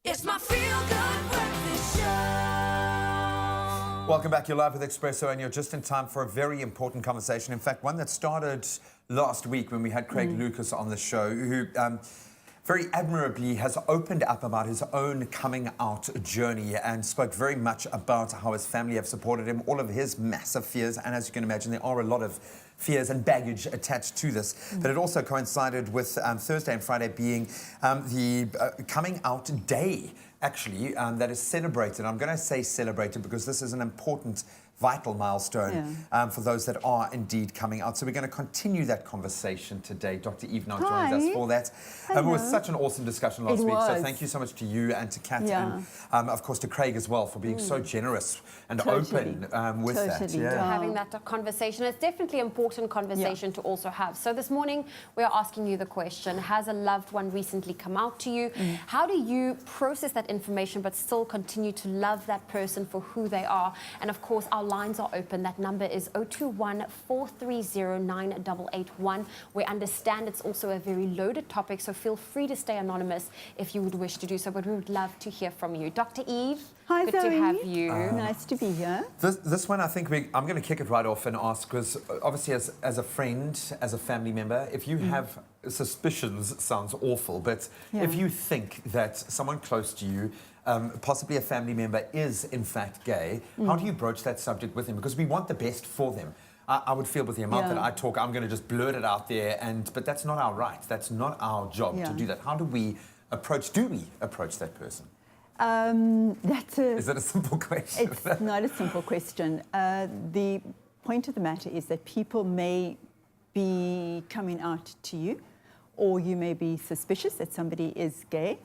It's my feel-good breakfast show. Welcome back. You're live with Expresso, and you're just in time for a very important conversation. In fact, one that started last week when we had Craig Lucas on the show, who very admirably has opened up about his own coming out journey and spoke very much about how his family have supported him, all of his massive fears. And as you can imagine, there are a lot of fears and baggage attached to this. But it also coincided with Thursday and Friday being the coming out day, actually, that is celebrated. I'm going to say celebrated because this is an important, vital milestone for those that are indeed coming out. So we're going to continue that conversation today. Dr. Eve now joins us for that. It was such an awesome discussion last week. So thank you so much to you and to Kat and, of course, to Craig as well for being so generous and open with that. Having that conversation. It's definitely an important conversation to also have. So this morning, we are asking you the question, has a loved one recently come out to you? How do you process that information but still continue to love that person for who they are? And of course, our lines are open. That number is 021 430 9881. We understand it's also a very loaded topic, so feel free to stay anonymous if you would wish to do so, but we would love to hear from you. Dr. Eve, hi, good Zoe. to have you. Nice to be here. This one, I think I'm going to kick it right off and ask, because obviously as a friend, as a family member, if you have suspicions, sounds awful, but if you think that someone close to you, possibly a family member, is in fact gay, how do you broach that subject with them? Because we want the best for them. I would feel with the amount that I talk, I'm going to just blurt it out there, but that's not our right. That's not our job to do that. How do we approach that person? Is that a simple question? It's not a simple question. The point of the matter is that people may be coming out to you, or you may be suspicious that somebody is gay.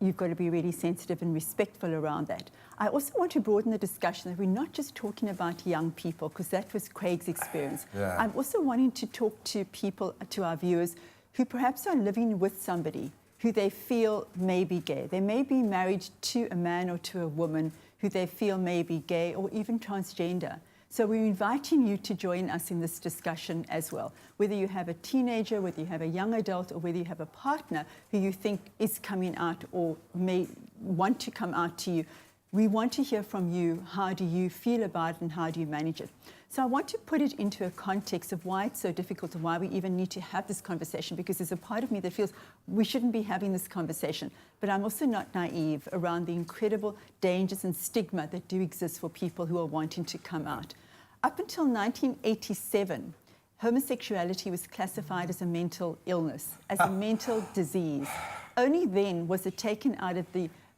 You've got to be really sensitive and respectful around that. I also want to broaden the discussion that we're not just talking about young people, because that was Craig's experience. I'm also wanting to talk to people, to our viewers, who perhaps are living with somebody who they feel may be gay. They may be married to a man or to a woman who they feel may be gay or even transgender. So we're inviting you to join us in this discussion as well. Whether you have a teenager, whether you have a young adult, or whether you have a partner who you think is coming out or may want to come out to you, we want to hear from you. How do you feel about it and how do you manage it? So I want to put it into a context of why it's so difficult and why we even need to have this conversation, because there's a part of me that feels we shouldn't be having this conversation. But I'm also not naive around the incredible dangers and stigma that do exist for people who are wanting to come out. Up until 1987, homosexuality was classified as a mental illness, as a mental disease. Only then was it taken out of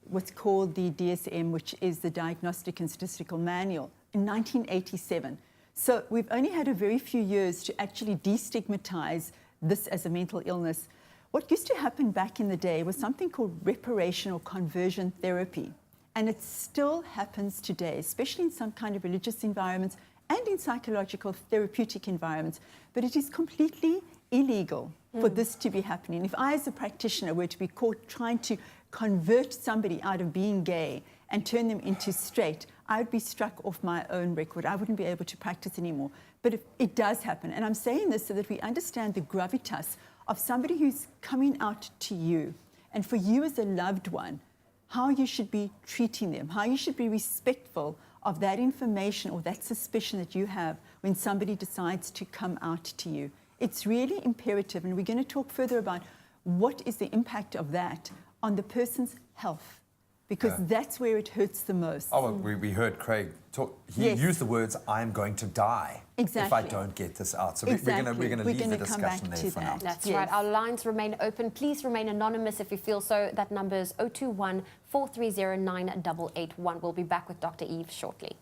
what's called the DSM, which is the Diagnostic and Statistical Manual, in 1987. So we've only had a very few years to actually destigmatize this as a mental illness. What used to happen back in the day was something called reparation or conversion therapy. And it still happens today, especially in some kind of religious environments and in psychological therapeutic environments. But it is completely illegal for this to be happening. If I, as a practitioner, were to be caught trying to convert somebody out of being gay and turn them into straight, I would be struck off my own record. I wouldn't be able to practice anymore. But it does happen. And I'm saying this so that we understand the gravitas of somebody who's coming out to you, and for you as a loved one, how you should be treating them, how you should be respectful of that information or that suspicion that you have when somebody decides to come out to you. It's really imperative, and we're going to talk further about what is the impact of that on the person's health, because that's where it hurts the most. Oh, well, we heard Craig talk. He used the words, "I'm going to die if I don't get this out." So we're going to leave the discussion there for now. That's right. Our lines remain open. Please remain anonymous if you feel so. That number is 021 430 9881. We'll be back with Dr. Eve shortly.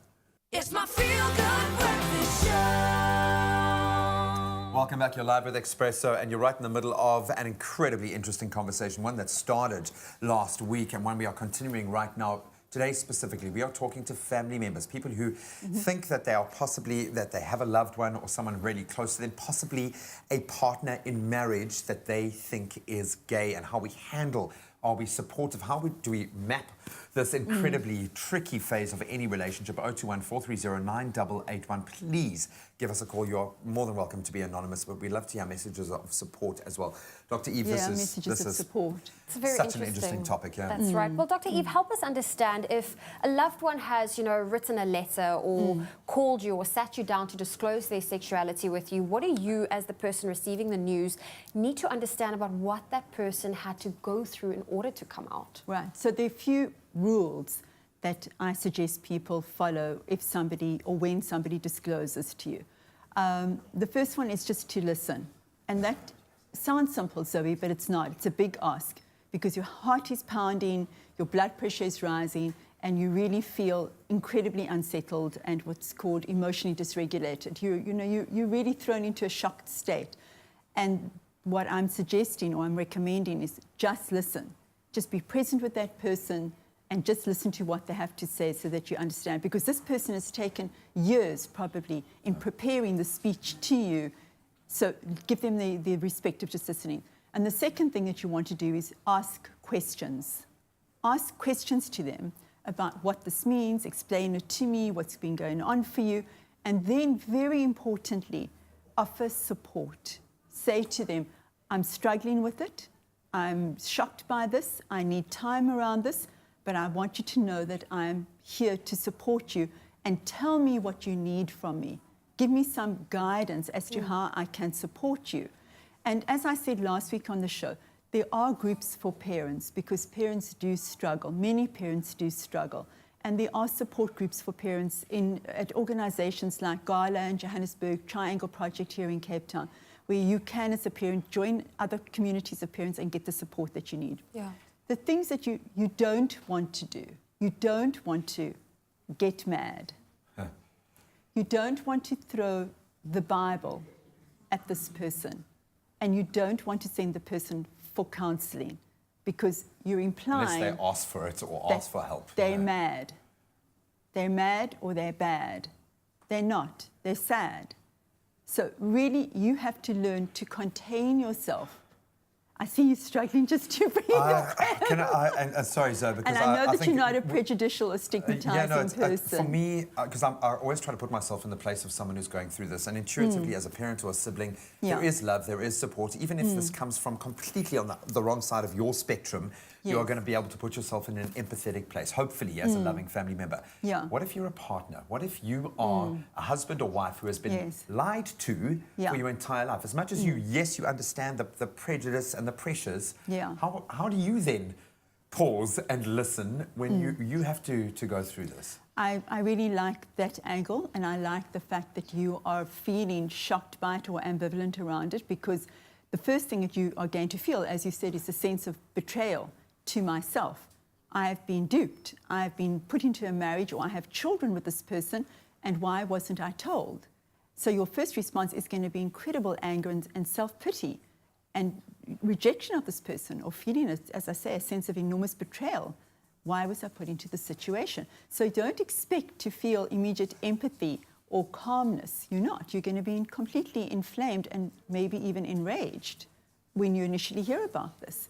It's my feel-good breakfast show. Welcome back. You're live with Expresso, and you're right in the middle of an incredibly interesting conversation, one that started last week and one we are continuing right now. Today specifically, we are talking to family members, people who think that they have a loved one or someone really close to them, possibly a partner in marriage that they think is gay, and how we handle. Are we supportive? Do we map this incredibly tricky phase of any relationship. 021 430 9881. Please give us a call. You're more than welcome to be anonymous, but we'd love to hear messages of support as well. Dr. Eve, messages of support. It's very such an interesting topic. Yeah. That's right. Well, Dr. Eve, help us understand if a loved one has, written a letter or called you or sat you down to disclose their sexuality with you, what do you, as the person receiving the news, need to understand about what that person had to go through in order to come out? Right. So there are a few rules that I suggest people follow if somebody or when somebody discloses to you. The first one is just to listen. And that sounds simple, Zoe, but it's not. It's a big ask because your heart is pounding, your blood pressure is rising, and you really feel incredibly unsettled and what's called emotionally dysregulated. You're really thrown into a shocked state. And what I'm suggesting or I'm recommending is just listen. Just be present with that person and just listen to what they have to say so that you understand. Because this person has taken years probably in preparing the speech to you. So give them the respect of just listening. And the second thing that you want to do is ask questions. Ask questions to them about what this means, explain it to me, what's been going on for you. And then very importantly, offer support. Say to them, I'm struggling with it. I'm shocked by this. I need time around this. But I want you to know that I'm here to support you and tell me what you need from me. Give me some guidance as to how I can support you. And as I said last week on the show, there are groups for parents because parents do struggle. Many parents do struggle. And there are support groups for parents at organizations like Gala in Johannesburg, Triangle Project here in Cape Town, where you can, as a parent, join other communities of parents and get the support that you need. Yeah. The things that you don't want to do, you don't want to get mad. You don't want to throw the Bible at this person. And you don't want to send the person for counseling because you're implying... Unless they ask for it or ask for help. They're mad. They're mad or they're bad. They're not. They're sad. So really, you have to learn to contain yourself. I see you struggling just to breathe. Sorry, Zoe, because and I know that think you're not a prejudicial or stigmatizing person. For me, because I always try to put myself in the place of someone who's going through this, and intuitively, as a parent or a sibling, there is love, there is support. Even if this comes from completely on the wrong side of your spectrum, you are going to be able to put yourself in an empathetic place, hopefully, as a loving family member. Yeah. What if you're a partner? What if you are a husband or wife who has been lied to for your entire life? As much as you understand the prejudice and the pressures, how do you then pause and listen when you have to go through this? I really like that angle, and I like the fact that you are feeling shocked by it or ambivalent around it, because the first thing that you are going to feel, as you said, is a sense of betrayal to myself. I have been duped. I have been put into a marriage, or I have children with this person, and why wasn't I told? So your first response is going to be incredible anger and self-pity and rejection of this person, or feeling, as I say, a sense of enormous betrayal. Why was I put into this situation? So don't expect to feel immediate empathy or calmness. You're not. You're going to be completely inflamed and maybe even enraged when you initially hear about this.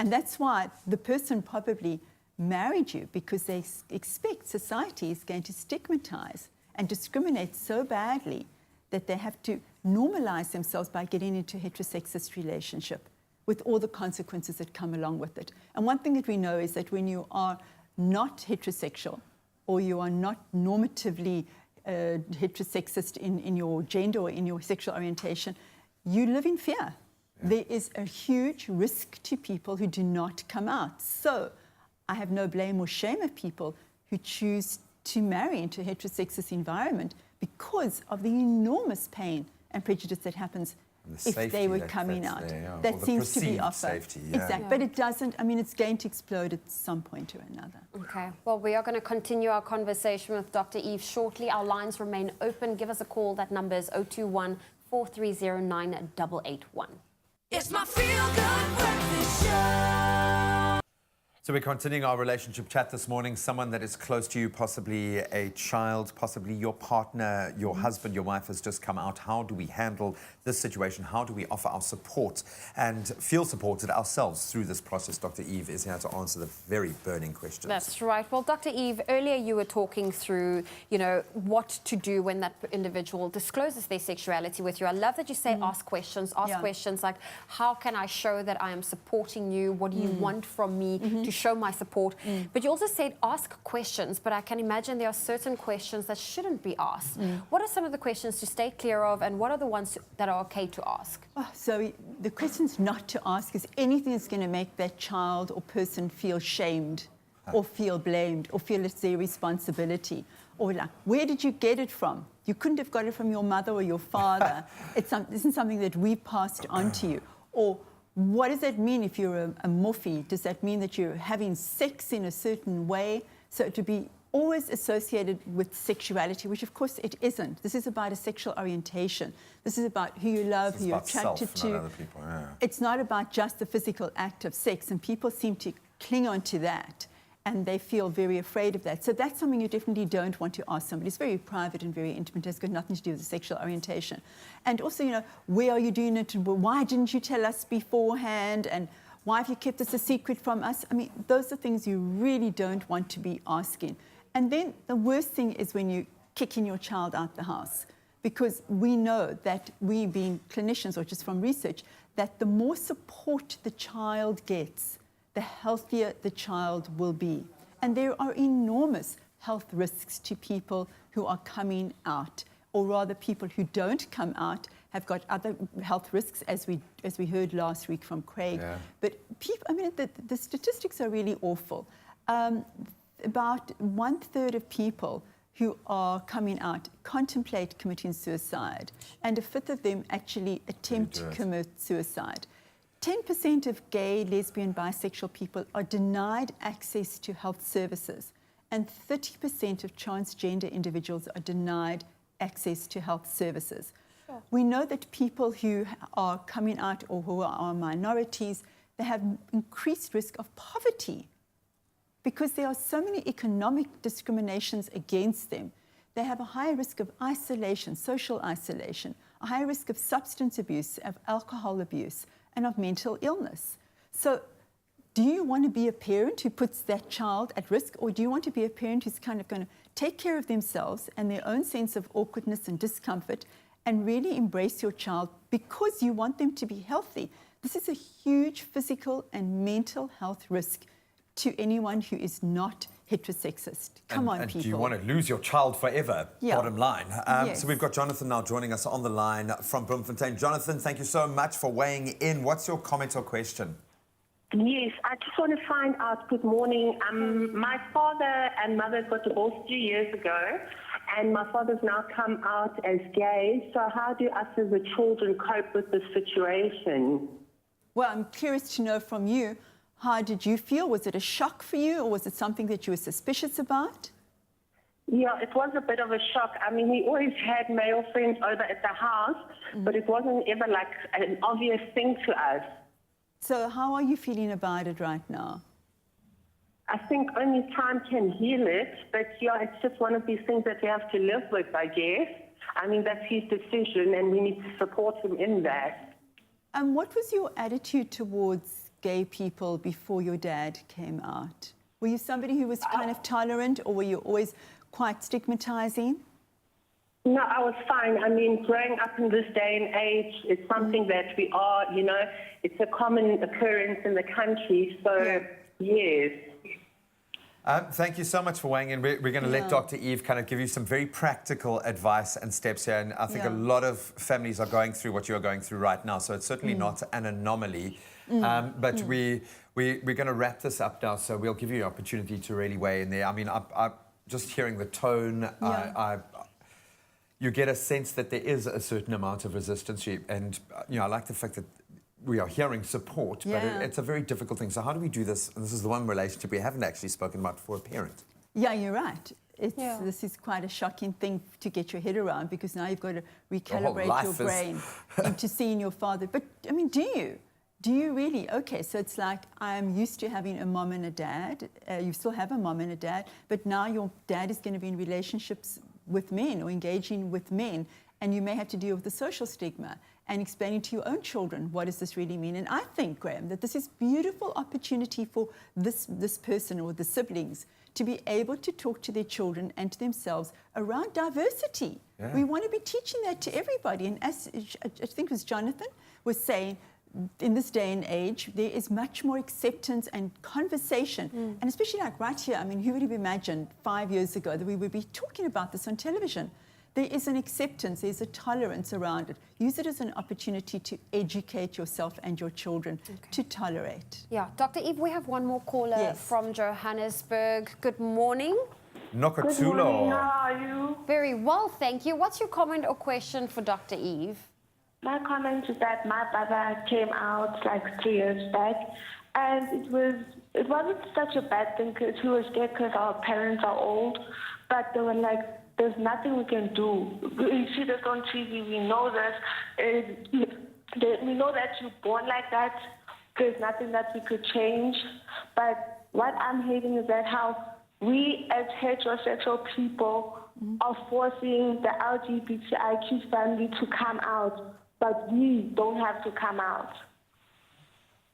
And that's why the person probably married you, because they expect society is going to stigmatize and discriminate so badly that they have to normalize themselves by getting into a heterosexist relationship with all the consequences that come along with it. And one thing that we know is that when you are not heterosexual, or you are not normatively heterosexist in your gender or in your sexual orientation, you live in fear. There is a huge risk to people who do not come out. So I have no blame or shame of people who choose to marry into a heterosexist environment because of the enormous pain and prejudice that happens if they were coming out. That seems to be offered. Safety, Exactly. But it doesn't, I mean, it's going to explode at some point or another. Okay. Well, we are going to continue our conversation with Dr. Eve shortly. Our lines remain open. Give us a call. That number is 021 430 9881. It's my feel good breakfast show. So we're continuing our relationship chat this morning. Someone that is close to you, possibly a child, possibly your partner, your husband, your wife has just come out. How do we handle this situation? How do we offer our support and feel supported ourselves through this process? Dr. Eve is here to answer the very burning questions. That's right. Well, Dr. Eve, earlier you were talking through, what to do when that individual discloses their sexuality with you. I love that you say ask questions like, how can I show that I am supporting you? What do you want from me to show my support? But you also said ask questions, but I can imagine there are certain questions that shouldn't be asked. What are some of the questions to stay clear of, and what are the ones that are okay to ask? So the questions not to ask is anything that's going to make that child or person feel shamed or feel blamed or feel it's their responsibility. Or like, where did you get it from? You couldn't have got it from your mother or your father. It isn't something that we passed on to you. Or what does that mean if you're a morphie? Does that mean that you're having sex in a certain way? So to be always associated with sexuality, which of course it isn't. This is about a sexual orientation. This is about who you love, who you're attracted to. Other people, yeah. It's not about just the physical act of sex, and people seem to cling on to that, and they feel very afraid of that. So that's something you definitely don't want to ask somebody. It's very private and very intimate. It's got nothing to do with the sexual orientation. And also, where are you doing it? And why didn't you tell us beforehand? And why have you kept this a secret from us? I mean, those are things you really don't want to be asking. And then the worst thing is when you're kicking your child out the house, because we know that we being clinicians, or just from research, that the more support the child gets, the healthier the child will be. And there are enormous health risks to people who are coming out, or rather people who don't come out have got other health risks, as we heard last week from Craig. Yeah. But people, I mean, the statistics are really awful. About 1/3 of people who are coming out contemplate committing suicide, and 1/5 of them actually attempt to commit suicide. 10% of gay, lesbian, bisexual people are denied access to health services, and 30% of transgender individuals are denied access to health services. Sure. We know that people who are coming out or who are minorities, they have increased risk of poverty because there are so many economic discriminations against them. They have a higher risk of isolation, social isolation, a higher risk of substance abuse, of alcohol abuse, and of mental illness. So do you want to be a parent who puts that child at risk, or do you want to be a parent who's kind of going to take care of themselves and their own sense of awkwardness and discomfort and really embrace your child because you want them to be healthy? This is a huge physical and mental health risk to anyone who is not heterosexist. Come on, people. Do you want to lose your child forever? Yeah. Bottom line. Yes. So we've got Jonathan now joining us on the line from Bloemfontein. Jonathan, thank you so much for weighing in. What's your comment or question? Yes, I just want to find out, good morning. My father and mother got divorced 3 years ago, and my father's now come out as gay. So how do us as the children cope with this situation? Well, I'm curious to know from you, how did you feel? Was it a shock for you, or was it something that you were suspicious about? Yeah, it was a bit of a shock. I mean, we always had male friends over at the house, but it wasn't ever like an obvious thing to us. So how are you feeling about it right now? I think only time can heal it, but yeah, it's just one of these things that we have to live with, I guess. I mean, that's his decision, and we need to support him in that. And what was your attitude towards gay people before your dad came out? Were you somebody who was kind of tolerant, or were you always quite stigmatizing? No, I was fine. I mean, growing up in this day and age, it's something that we are, it's a common occurrence in the country. So, yes. Thank you so much for weighing in. We're going to let Dr. Eve kind of give you some very practical advice and steps here. And I think a lot of families are going through what you're going through right now. So it's certainly not an anomaly. But we're going to wrap this up now. So we'll give you an opportunity to really weigh in there. I mean, I just hearing the tone, you get a sense that there is a certain amount of resistance. And, I like the fact that we are hearing support, but it's a very difficult thing. So how do we do this? And this is the one relationship we haven't actually spoken about for a parent. Yeah, you're right. This is quite a shocking thing to get your head around, because now you've got to recalibrate your brain into seeing your father. But, I mean, do you? Do you really? Okay, so it's like I'm used to having a mom and a dad. You still have a mom and a dad, but now your dad is going to be in relationships with men or engaging with men, and you may have to deal with the social stigma and explaining to your own children, what does this really mean? And I think, Graham, that this is beautiful opportunity for this person or the siblings to be able to talk to their children and to themselves around diversity. Yeah. We want to be teaching that to everybody. And as I think it was Jonathan was saying, in this day and age, there is much more acceptance and conversation. And especially like right here, I mean, who would have imagined 5 years ago that we would be talking about this on television? There is an acceptance, there's a tolerance around it. Use it as an opportunity to educate yourself and your children to tolerate. Yeah, Dr. Eve, we have one more caller Yes. from Johannesburg. Good morning. Good morning, Nokatulo. how are you? Very well, thank you. What's your comment or question for Dr. Eve? My comment is that my brother came out like 3 years back, and it wasn't such a bad thing because he was scared because our parents are old, but they were like, there's nothing we can do. We see this on TV, we know this. We know that you're born like that. There's nothing that we could change. But what I'm hating is that how we as heterosexual people are forcing the LGBTIQ family to come out, but we don't have to come out.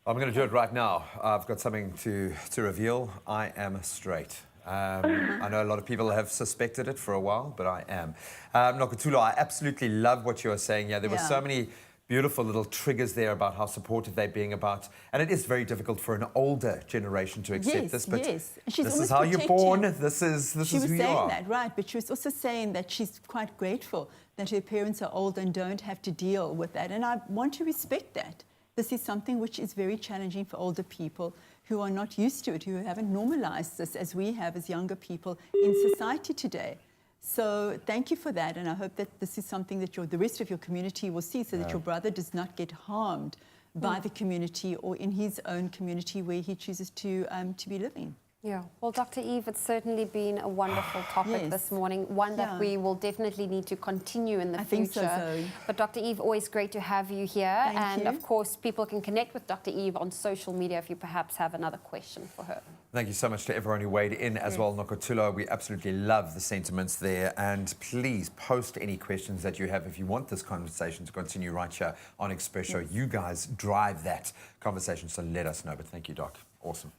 I'm going to do it right now. I've got something to reveal. I am straight. I know a lot of people have suspected it for a while, but I am. Nokatulo, I absolutely love what you are saying. Yeah, there were so many beautiful little triggers there about how supportive they're being about, and it is very difficult for an older generation to accept this. But yes. She's this is almost how you're protective. born. This is She who was you saying are. that, right, but she was also saying that she's quite grateful that her parents are old and don't have to deal with that. And I want to respect that. This is something which is very challenging for older people who are not used to it, who haven't normalized this as we have as younger people in society today. So thank you for that, and I hope that this is something that the rest of your community will see, so that your brother does not get harmed by the community or in his own community where he chooses to be living. Yeah, well, Dr. Eve, it's certainly been a wonderful topic Yes. this morning, one that Yeah. we will definitely need to continue in the I future. think so, Zoe. But Dr. Eve, always great to have you here. Thank and you. of course, people can connect with Dr. Eve on social media if you perhaps have another question for her. Thank you so much to everyone who weighed in as well, Nokatulo. We absolutely love the sentiments there. And please post any questions that you have if you want this conversation to continue right here on Expresso. You guys drive that conversation, so let us know. But thank you, Doc. Awesome.